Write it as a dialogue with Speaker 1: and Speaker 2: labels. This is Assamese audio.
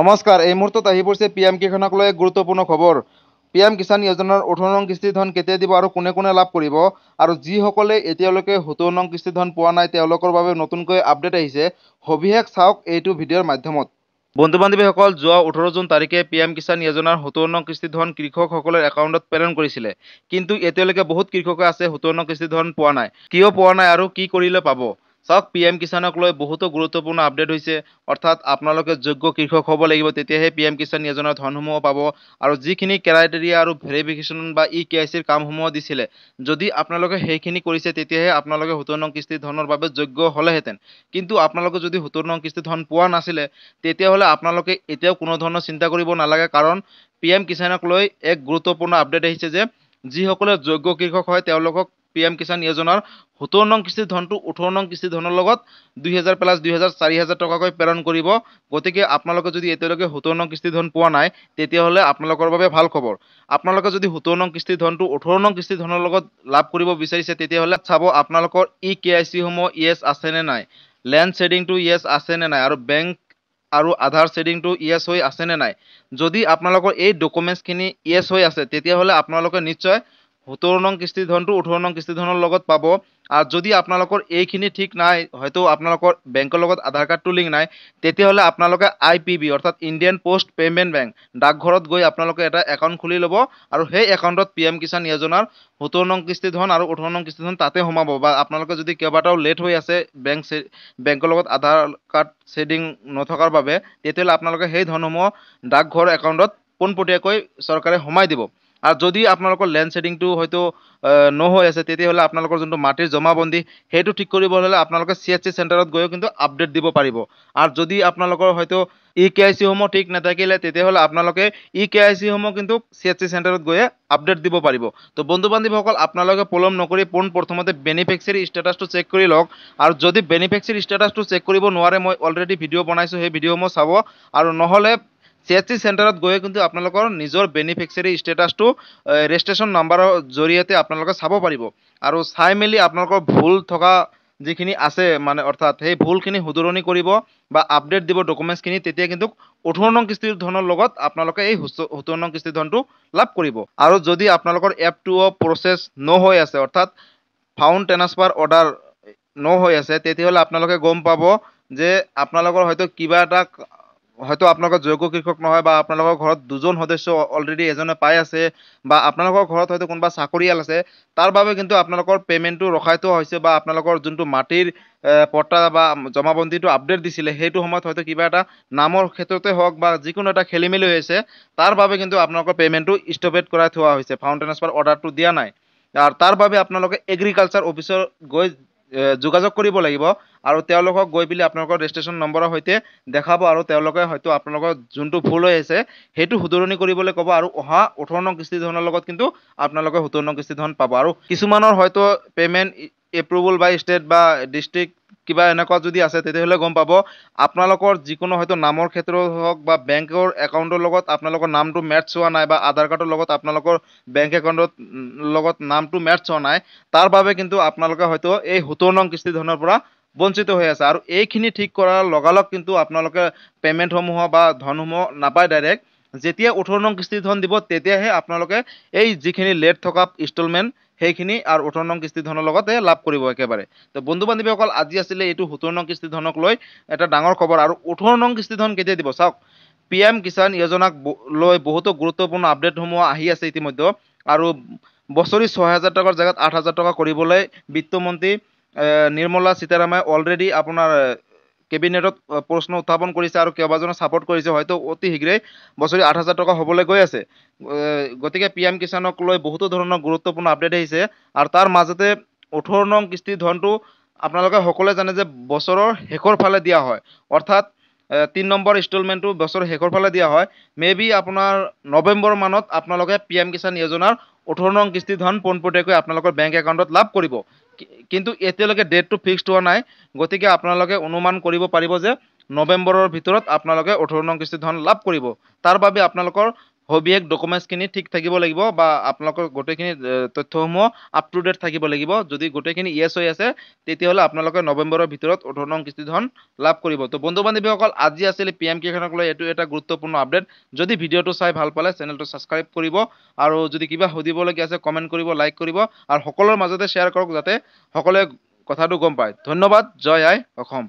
Speaker 1: নমস্কাৰ। এই মুহূৰ্তত আহি পৰিছে পিএম কিষাণক লৈ এক গুৰুত্বপূৰ্ণ খবৰ। পিএম কিষাণ যোজনাৰ 18 নং কিস্তি ধন কেতিয়া দিব আৰু কোনে কোনে লাভ কৰিব, আৰু যিসকলে এতিয়ালৈকে 70 নং কিস্তি ধন পোৱা নাই তেওঁলোকৰ বাবে নতুনকৈ আপডেট আহিছে। সবিশেষ চাওক এইটো ভিডিঅ'ৰ মাধ্যমত। বন্ধু বান্ধৱীসকল, যোৱা 18 জুন তাৰিখে পিএম কিষাণ যোজনাৰ 70 নং কিস্তি ধন কৃষকসকলৰ একাউণ্টত প্ৰেৰণ কৰিছিলে। কিন্তু এতিয়ালৈকে বহুত কৃষকে আছে 70 নং কিস্তি ধন পোৱা নাই। কিয় পোৱা নাই আৰু কি কৰিলে পাব? চাওক, পিএম কিষাণক লৈ বহুতো গুৰুত্বপূৰ্ণ আপডেট হৈছে। অৰ্থাৎ আপোনালোকে যোগ্য কৃষক হ'ব লাগিব, তেতিয়াহে পিএম কিষাণ যোজনাৰ ধনসমূহ পাব। আৰু যিখিনি ক্ৰাইটেৰিয়া আৰু ভেৰিফিকেশ্যন বা KYCৰ কামসমূহ দিছিলে, যদি আপোনালোকে সেইখিনি কৰিছে তেতিয়াহে আপোনালোকে 70 নং কিস্তি ধনৰ বাবে যোগ্য হ'লেহেঁতেন। কিন্তু আপোনালোকে যদি 70 নং কিস্তি ধন পোৱা নাছিলে, তেতিয়াহ'লে আপোনালোকে এতিয়াও কোনো ধৰণৰ চিন্তা কৰিব নালাগে, কাৰণ পিএম কিষাণক লৈ এক গুৰুত্বপূৰ্ণ আপডেট আহিছে যে যিসকলে যোগ্য কৃষক হয় তেওঁলোকক পিএম কিষাণ যোজনাৰ 70 নং কিস্তি ধনটো 18 নং কিস্তি ধনৰ লগত 2000 প্লাছ 2000 4000 টকাকৈ প্ৰেৰণ কৰিব। গতিকে আপোনালোকে যদি এতিয়ালৈকে 70 নং কিস্তি ধন পোৱা নাই, তেতিয়াহ'লে আপোনালোকৰ বাবে ভাল খবৰ। আপোনালোকে যদি 70 নং কিস্তি ধনটো 18 নং কিস্তি ধনৰ লগত লাভ কৰিব বিচাৰিছে, তেতিয়াহ'লে চাব আপোনালোকৰ KYC সমূহ য়েছ আছে নে নাই, লেণ্ড শ্বেডিংটো য়েছ আছে নে নাই, আৰু বেংক আৰু আধাৰ শ্বেডিংটো য়েছ হৈ আছে নে নাই। যদি আপোনালোকৰ এই ডকুমেণ্টছখিনি য়েছ হৈ আছে, তেতিয়াহ'লে আপোনালোকে নিশ্চয় 70 নং কিস্তি ধনটো 18 নং কিস্তি ধনৰ লগত পাব। আৰু যদি আপোনালোকৰ এইখিনি ঠিক নাই, হয়তো আপোনালোকৰ বেংকৰ লগত আধাৰ কাৰ্ডটো লিংক নাই, তেতিয়াহ'লে আপোনালোকে IPB অৰ্থাৎ ইণ্ডিয়ান পোষ্ট পে'মেণ্ট বেংক ডাকঘৰত গৈ আপোনালোকে এটা একাউণ্ট খুলি ল'ব, আৰু সেই একাউণ্টত পিএম কিষাণ যোজনাৰ 70 নং কিস্তি ধন আৰু 18 নং কিস্তি ধন তাতে সোমাব। বা আপোনালোকে যদি কেইবাটাও লেট হৈ আছে বেংকৰ লগত আধাৰ কাৰ্ড শ্বেডিং নথকাৰ বাবে, তেতিয়াহ'লে আপোনালোকে সেই ধনসমূহ ডাকঘৰ একাউণ্টত পোনপটীয়াকৈ চৰকাৰে সোমাই দিব। আৰু যদি আপোনালোকৰ লেণ্ড শ্বেডিংটো হয়তো ন হৈ আছে, তেতিয়াহ'লে আপোনালোকৰ যোনটো মাটিৰ জমাবন্দী সেইটো ঠিক কৰিবলৈ হ'লে আপোনালোকে CHC চেণ্টাৰত গৈও কিন্তু আপডেট দিব পাৰিব। আৰু যদি আপোনালোকৰ হয়তো KYC সমূহ ঠিক নাথাকিলে, তেতিয়াহ'লে আপোনালোকে KYC সমূহ কিন্তু CHC চেণ্টাৰত গৈয়ে আপডেট দিব পাৰিব। তো বন্ধু বান্ধৱীসকল, আপোনালোকে পলম নকৰি পোনপ্ৰথমতে বেনিফিচিয়াৰী ষ্টেটাছটো চেক কৰি লওক। আৰু যদি বেনিফিচিয়াৰী ষ্টেটাছটো চেক কৰিব নোৱাৰে, মই অলৰেডি ভিডিঅ' বনাইছোঁ, সেই ভিডিঅ'সমূহ চাব। আৰু নহ'লে CHC চেণ্টাৰত গৈ কিন্তু আপোনালোকৰ নিজৰ বেনিফিচিয়াৰী ষ্টেটাছটো ৰেজিষ্ট্ৰেশ্যন নাম্বাৰৰ জৰিয়তে আপোনালোকে চাব পাৰিব। আৰু চাই মেলি আপোনালোকৰ ভুল থকা যিখিনি আছে, মানে অৰ্থাৎ সেই ভুলখিনি শুধৰণি কৰিব বা আপডেট দিব ডকুমেণ্টছখিনি, তেতিয়া কিন্তু 18 নং কিস্তি ধনৰ লগত আপোনালোকে এই 70 নং কিস্তি ধনটো লাভ কৰিব। আৰু যদি আপোনালোকৰ F2O প্ৰচেছ ন হৈ আছে, অৰ্থাৎ ফাউণ্ড ট্ৰান্সফাৰ অৰ্ডাৰ ন হৈ আছে, তেতিয়াহ'লে আপোনালোকে গম পাব যে আপোনালোকৰ হয়তো কিবা এটা, হয়তো আপোনালোকৰ যোগ্য কৃষক নহয়, বা আপোনালোকৰ ঘৰত দুজন সদস্য অলৰেডি এজনে পাই আছে, বা আপোনালোকৰ ঘৰত হয়তো কোনোবা চাকৰিয়াল আছে, তাৰ বাবে কিন্তু আপোনালোকৰ পে'মেণ্টটো ৰখাই থোৱা হৈছে, বা আপোনালোকৰ যোনটো মাটিৰ পট্টা বা জমাবন্দীটো আপডেট দিছিলে, সেইটো সময়ত হয়তো কিবা এটা নামৰ ক্ষেত্ৰতে হওক বা যিকোনো এটা খেলি মেলি হৈছে, তাৰ বাবে কিন্তু আপোনালোকৰ পে'মেণ্টটো ষ্টপেড কৰাই থোৱা হৈছে, ফাউণ্ড ট্ৰান্সফাৰ অৰ্ডাৰটো দিয়া নাই। আৰু তাৰ বাবে আপোনালোকে এগ্ৰিকালচাৰ অফিচৰ গৈ যোগাযোগ কৰিব লাগিব, আৰু তেওঁলোকক গৈ পেলাই আপোনালোকৰ ৰেজিষ্ট্ৰেশ্যন নম্বৰৰ সৈতে দেখাব, আৰু তেওঁলোকে হয়তো আপোনালোকৰ যোনটো ভুল হৈ আছে সেইটো শুধৰণি কৰিবলৈ ক'ব, আৰু অহা 18 নং কিস্তি ধনৰ লগত কিন্তু আপোনালোকে 70 নং কিস্তি ধন পাব। আৰু কিছুমানৰ হয়তো পে'মেণ্ট এপ্ৰুভেল বাই ষ্টেট বা ডিষ্ট্ৰিক্ট কিবা এনেকুৱা যদি আছে, তেতিয়াহ'লে গম পাব আপোনালোকৰ যিকোনো হয়তো নামৰ ক্ষেত্ৰত হওক বা বেংকৰ একাউণ্টৰ লগত আপোনালোকৰ নামটো মেটচ হোৱা নাই, বা আধাৰ কাৰ্ডৰ লগত আপোনালোকৰ বেংক একাউণ্টৰ লগত নামটো মেটচ হোৱা নাই, তাৰ বাবে কিন্তু আপোনালোকে হয়তো এই 70 নং কিস্তি ধনৰ পৰা বঞ্চিত হৈ আছে। আৰু এইখিনি ঠিক কৰাৰ লগালগ কিন্তু আপোনালোকে পে'মেণ্টসমূহ বা ধনসমূহ নাপায় ডাইৰেক্ট। যেতিয়া 18 নং কিস্তি ধন দিব, তেতিয়াহে আপোনালোকে এই যিখিনি লেট থকা ইনষ্টলমেণ্ট সেইখিনি আৰু 18 নং কিস্তি ধনৰ লগতে লাভ কৰিব একেবাৰে। তো বন্ধু বান্ধৱীসকল, আজি আছিলে এইটো 70 নং কিস্তি ধনক লৈ এটা ডাঙৰ খবৰ। আৰু 18 নং কিস্তি ধন কেতিয়া দিব চাওক, পিএম কিষাণ যোজনাক লৈ বহুতো গুৰুত্বপূৰ্ণ আপডেটসমূহ আহি আছে ইতিমধ্যে। আৰু বছৰি 6000 টকাৰ জেগাত 8000 টকা কৰিবলৈ বিত্তমন্ত্ৰী নিৰ্মলা সীতাৰামনে অলৰেডি আপোনাৰ কেবিনেটত প্ৰশ্ন উত্থাপন কৰিছে, আৰু কেইবাজনে ছাপোৰ্ট কৰিছে, হয়তো অতি শীঘ্ৰেই বছৰি 8000 টকা হ'বলৈ গৈ আছে। গতিকে পিএম কিষাণক লৈ বহুতো ধৰণৰ গুৰুত্বপূৰ্ণ আপডেট আহিছে। আৰু তাৰ মাজতে 18 নং কিস্তি ধনটো আপোনালোকে সকলোৱে জানে যে বছৰৰ শেষৰ ফালে দিয়া হয়, অৰ্থাৎ 3 নম্বৰ ইনষ্টলমেণ্টটো বছৰৰ শেষৰ ফালে দিয়া হয়। মেবি আপোনাৰ নৱেম্বৰ মানত আপোনালোকে পিএম কিষাণ যোজনাৰ 18 নং কিস্তি ধন পোনপটীয়াকৈ আপোনালোকৰ বেংক একাউণ্টত লাভ কৰিব। কিন্তু এতিয়ালৈকে ডেটটো ফিক্সড হোৱা নাই, গতিকে আপোনালোকে অনুমান কৰিব পাৰিব যে নৱেম্বৰৰ ভিতৰত আপোনালোকে 18 নং কিস্তি ধন লাভ কৰিব। তাৰ বাবে আপোনালোকৰ সবিশেষ ডকুমেণ্টছখিনি ঠিক থাকিব লাগিব বা আপোনালোকৰ গোটেইখিনি তথ্যসমূহ আপ টু ডেট থাকিব লাগিব। যদি গোটেইখিনি ইয়েছ হৈ আছে তেতিয়াহ'লে আপোনালোকে নৱেম্বৰৰ ভিতৰত 18 নং কিস্তি ধন লাভ কৰিব। তো বন্ধু বান্ধৱীসকল, আজি আছিল PM কিষাণক লৈ এইটো এটা গুৰুত্বপূৰ্ণ আপডেট। যদি ভিডিঅ'টো চাই ভাল পালে চেনেলটো ছাবস্ক্ৰাইব কৰিব আৰু যদি কিবা সুধিবলগীয়া আছে কমেণ্ট কৰিব, লাইক কৰিব আৰু সকলোৰে মাজতে শ্বেয়াৰ কৰক যাতে সকলোৱে কথাটো গম পায়। ধন্যবাদ। জয় আই অসম।